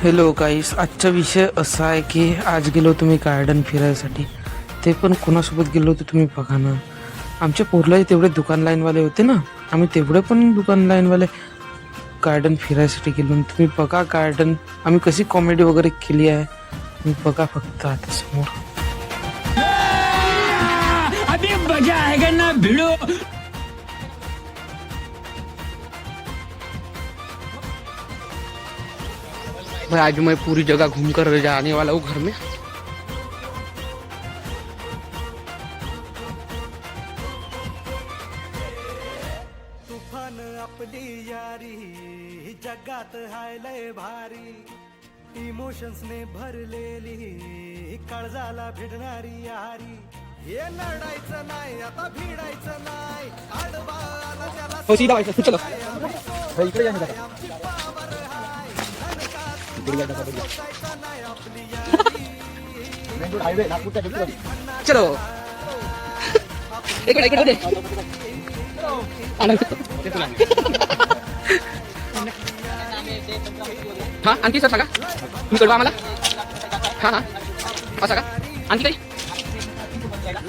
Hello गाईस, आजचा विषय असा आहे की आज गेलो तुम्ही गार्डन फिरायसाठी. ते पण कोणासोबत गेलो होतो तुम्ही बघा ना. आमच्या पोरलाही तेवढे दुकान लाईनवाले होते ना, आम्ही तेवढे पण दुकान लाईनवाले गार्डन फिरायसाठी गेलो. तुम्ही बघा गार्डन आम्ही कशी कॉमेडी वगैरे केली आहे. तुम्ही बघा फक्त आता समोर. अभी मजा आएगा ना भिड़ो. भाई आज मैं पूरी जगह घूम कर जाने वाला हूँ घर में. तुफान आपली यारी जगात हाय लय भारी. इमोशन्स ने भरलेली काळजाला भिडणारी यारी. हे लढायचं नाही आता भिडायचं नाही. आडवा आला त्याला आमची पावर हाय. सोसायचं नाही आपली यारी. चलो इकडे हा आणखी सर सांगा. तुम्ही कळवा आम्हाला. हा हा असं का आणखी काही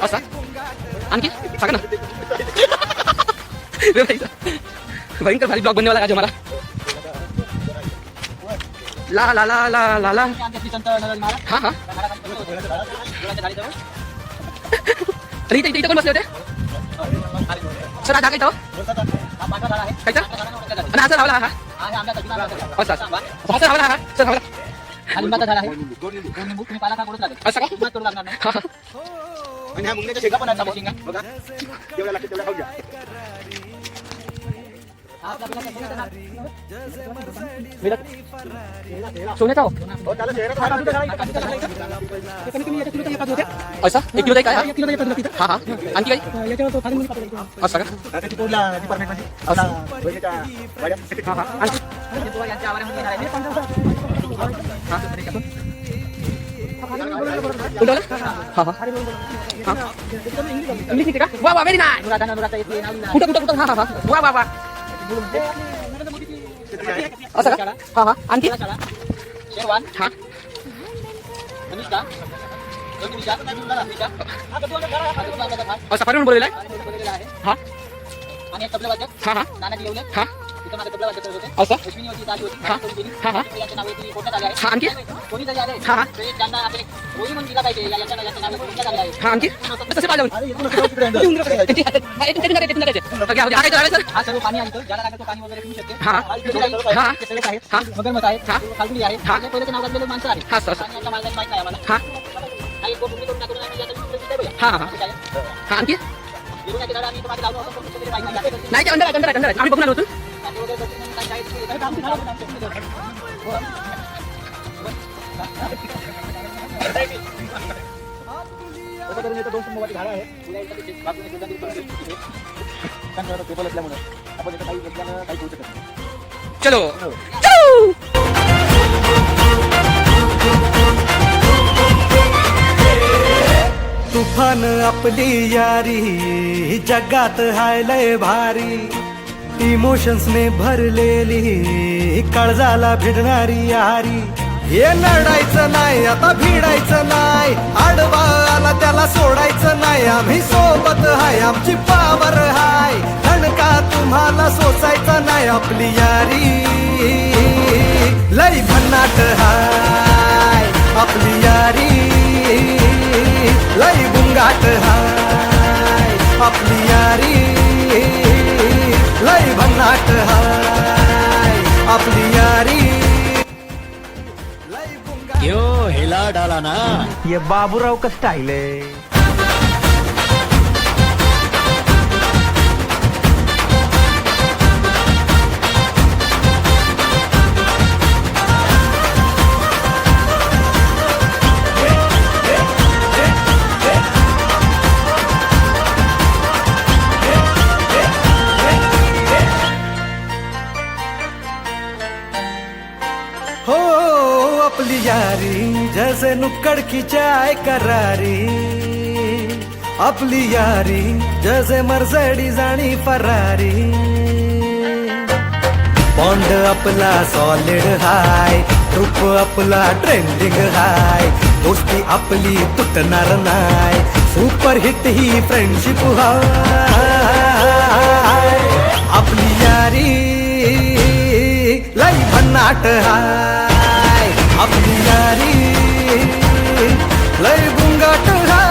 असा आणखी सांगा ना. भयंकर भारी ब्लॉग बनने वाला आज हमारा. ला ला ला ला ला ला हा हा अरे इथे कोण बसले होते सर. आज काय कायचा आणि असं लावला हा असं असं लावला हा सर लावला असं का. सोन्याचा असा 1 किलो काय हा हा आणखी काही असं का हा हा हा हा इंग्लिश का वा वा व्हेरी नाईस. कुठं कुठं कुठं हा हा वा वा वा असं का हा हा आणखी शेरवान हा असं परिमाण बोललेला आहे हा आणि एक तबला वादक हा हा नानाजी येवले हा तिथं माझं तबला वादक करत होते. असं लक्ष्मी होती, ताजी होती, हा. कोणी केली. हा हा याच्या नावावरती फोडण्यात आले आहे. हा आणखी कोणी जरी आले हा हा तर एक त्यांना आपण एक कोणी म्हणून दिला पाहिजे. याच्या नावावरती फोडण्यात आले आहे. हा आणखी तसे हा सर्व पाणी आहे इथं. ज्याला लागेल तो पाणी वगैरे पिऊ शकते. हा. हा. ते सगळे आहेत. हा. मगरमच्छ आहेत. हा. खालगुडी आहेत. हा. आपल्या पहिल्याच्या नावात लोक माणसं आहेत. हा सर आणि यांच्या मालकाचं माहित नाही आम्हाला. हा हा एक बोट उघडी करून टाकून आम्ही याचं चित्र दिलंय बघा. हा हा ठीक आहे. हा आणखी गिरवण्याचे झाडं आम्ही इथं मागे लावलो होतो, पण वगैरे माहित नाही. नाही ते अंदर आम्ही बघणार होतो. कांदे वगैरे करतील म्हणून काय जायचं नाही. आमची झाडं पण आमच्या इकडे करतात. असं करून इथं 2 कुंभाची झाडं आहेत. पुढे इथं ते बाजूने सुद्धा ते पण दिसते. कारण थोडं टेबल असल्यामुळे आपण इथं काही घेतल्यानं काही करू शकत नाही. चलो तुफान आपली यारी जगात हाय लय भारी. इमोशन्स ने भरलेली काळजाला भिडणारी यारी. हे लढायचं नाही आता भिडायचं नाही. आडवा आला त्याला सोडायचं नाही. आम्ही सोबत हाय आमची पावर हाय. धणका तुम्हाला सोसायचा नाही. आपली यारी लय भन्नाट हाय. आपली यारी लय गुंगाट हाय. आपली यारी लय भन्नाट हाय. आपली यारी लय गुंगाट. क्यों हिला डाला ना. ये बाबूराव का स्टाईल आहे. यारी जैसे नुक्कड़ की चाय करारी, आपली यारी जैसे मर्सिडीज आणि फरारी. बॉन्ड आपला सॉलिड हाय, ग्रुप आपला ट्रेंडिंग हाय, दोस्ती आपली तुटणार नाय, सुपर हिट ही फ्रेंडशिप हाय, आपली यारी लई भन्नाट हाय, आपली यारी लई गुंगाट हाय.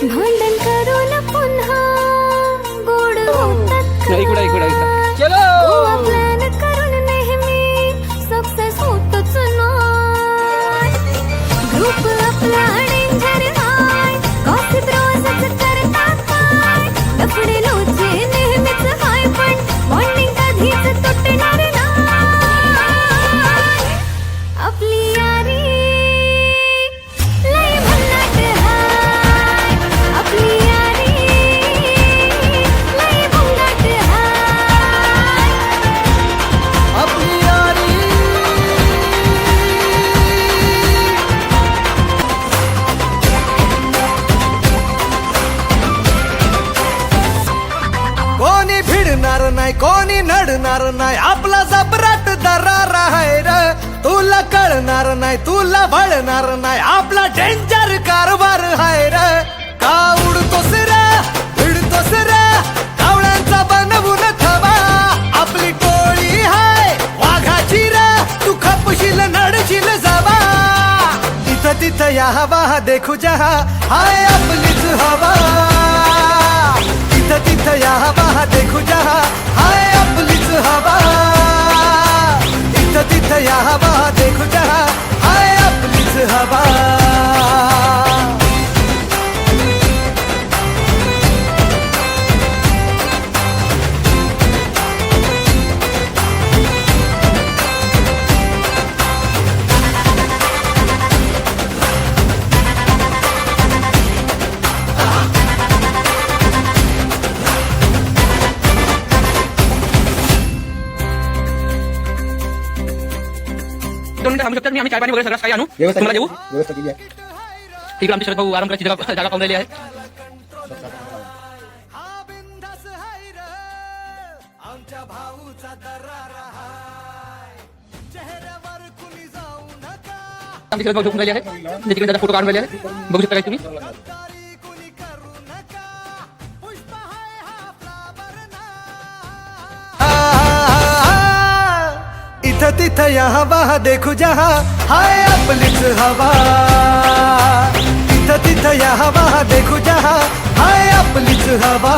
भांडण करून पुन्हा गोड होतात प्लॅन करून नेहमी सक्सेस होतच नाही. ग्रुप आपला डेंजर हाय, गॉसिप रोजच करतात काय, लफडे लोचे नेहमीच हाय, पण बॉन्डिंग कधीच तुटणार नाही. आपली यारी लय भन्नाट हाय, आपली यारी लय भन्नाट हाय. आपली यारी कोणी भिडणार नाही, कोणी नडणार नाही, आपला जबराट दरार आहे र. तुला कळणार नाही, तुला वळणार नाही, आपला डेंजर कारभार आहे र. का उडतोस र, भिडतोस र, कावळ्यांचा बनवून थवा, आपली टोळी हाय वाघाची र, तू खपशील नडशील जवा. तिथं तिथं या हवा देखू जहा, हाय आपलीच हवा. तिथं तिथं या हवा देखू जहा, हाय आपलीच हवा. तिथं तिथं या हवा देखू जहा, हाय आपलीच हवा. दोन मिनिटं थांबू शकतात. आम्ही चाय पाणी वगैरे सगळं काही आणू तुम्हाला देऊ. व्यवस्था केली आहे. तिकडे आमचे शरद भाऊ आराम करायची जागा पाहून राहिली आहे. हा बिनधास्त हाय र, आमच्या भाऊचा दरार हाय, चेहऱ्यावर कुणी जाऊ नका, आमचे शरद भाऊ झोपून राहिले आहे. तिकडे त्याचा फोटो काढून राहिले आहे. बघू शकता काय तुम्ही. गद्दारी कुणी करू नका, पुष्प हाय हा फ्लावर ना. इथं तिथं या हवा देखू जहा, हाय आपलीच हवा. तिथं तिथं या हवा देखू जहा, हाय आपलीच हवा.